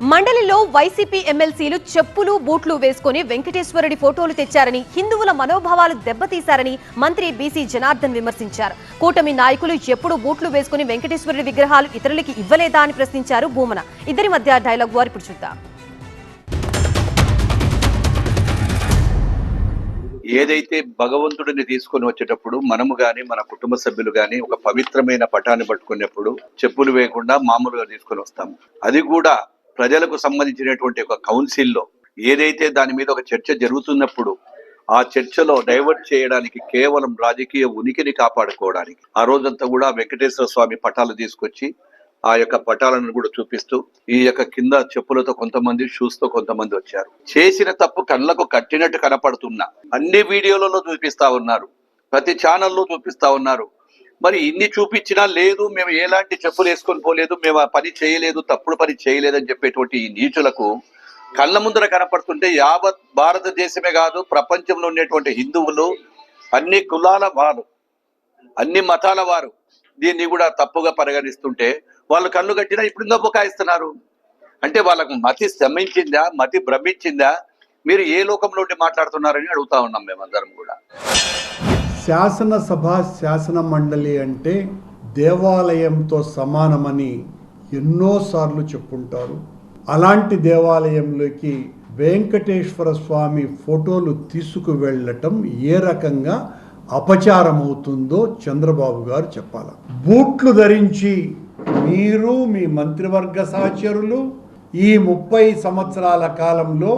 మండలిలో వైసీపీ ఎమ్మెల్సీలు చెప్పులు బూట్లు వేసుకుని వెంకటేశ్వరుడి ఫోటోలు తెచ్చారని, హిందువుల మనోభావాలు దెబ్బతీశారని మంత్రి బీసీ జనార్దన్ విమర్శించారు. కూటమి నాయకులు ఎప్పుడు బూట్లు వేసుకుని వెంకటేశ్వరుడి విగ్రహాలు ఇతరులకి ఇవ్వలేదా అని ప్రశ్నించారు భూమన. ఇద్దరి మధ్య డైలాగ్ వారు ఇప్పుడు చూద్దాం. ఏదైతే భగవంతుడిని తీసుకొని వచ్చేటప్పుడు మనము గాని మన కుటుంబ సభ్యులు గాని ఒక పవిత్రమైన పటాన్ని పట్టుకునేప్పుడు చెప్పులు వేయకుండా మామూలుగా తీసుకొని వస్తాము. అది కూడా ప్రజలకు సంబంధించినటువంటి ఒక కౌన్సిల్లో ఏదైతే దాని మీద ఒక చర్చ జరుగుతున్నప్పుడు ఆ చర్చలో డైవర్ట్ చేయడానికి, కేవలం రాజకీయ ఉనికిని కాపాడుకోవడానికి ఆ రోజంతా కూడా వెంకటేశ్వర స్వామి పటాలు తీసుకొచ్చి ఆ యొక్క పటాలను కూడా చూపిస్తూ ఈ యొక్క కింద చెప్పులతో కొంతమంది, షూస్ తో కొంతమంది వచ్చారు. చేసిన తప్పు కళ్ళకు కట్టినట్టు కనపడుతున్నా అన్ని వీడియోలలో చూపిస్తా ఉన్నారు, ప్రతి ఛానల్లో చూపిస్తా ఉన్నారు. మరి ఇన్ని చూపించినా లేదు, మేము ఎలాంటి చెప్పులు వేసుకొని పోలేదు, మేము ఆ పని చేయలేదు, తప్పుడు పని చేయలేదని చెప్పేటువంటి ఈ నీచులకు కళ్ళ ముందర కనపడుతుంటే యావత్ భారతదేశమే కాదు, ప్రపంచంలో ఉండేటువంటి హిందువులు, అన్ని కులాల వారు, అన్ని మతాల వారు దీన్ని కూడా తప్పుగా పరిగణిస్తుంటే వాళ్ళు కళ్ళు కట్టినా ఇప్పుడు ఇంకా బుకాయిస్తున్నారు. అంటే వాళ్ళకు మతి శ్రమించిందా, మతి భ్రమించిందా? మీరు ఏ లోకంలో ఉండి మాట్లాడుతున్నారని అడుగుతా ఉన్నాం మేమందరం కూడా. శాసనసభ, శాసన మండలి అంటే దేవాలయంతో సమానమని ఎన్నోసార్లు చెప్పుంటారు. అలాంటి దేవాలయంలోకి వెంకటేశ్వర స్వామి ఫోటోలు తీసుకువెళ్ళటం ఏ రకంగా అపచారం అవుతుందో చంద్రబాబు గారు చెప్పాలి. బూట్లు ధరించి మీరు, మీ మంత్రివర్గ సహచరులు ఈ 30 సంవత్సరాల కాలంలో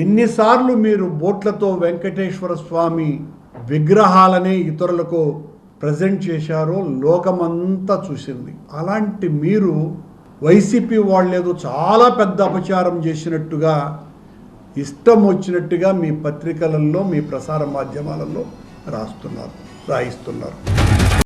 ఎన్నిసార్లు మీరు బోట్లతో వెంకటేశ్వర స్వామి విగ్రహాలనే ఇతరులకు ప్రజెంట్ చేశారో లోకమంతా చూసింది. అలాంటి మీరు వైసీపీ వాళ్ళేదో చాలా పెద్ద అపచారం చేసినట్టుగా, ఇష్టం వచ్చినట్టుగా మీ పత్రికలలో, మీ ప్రసార మాధ్యమాలలో రాయిస్తున్నారు.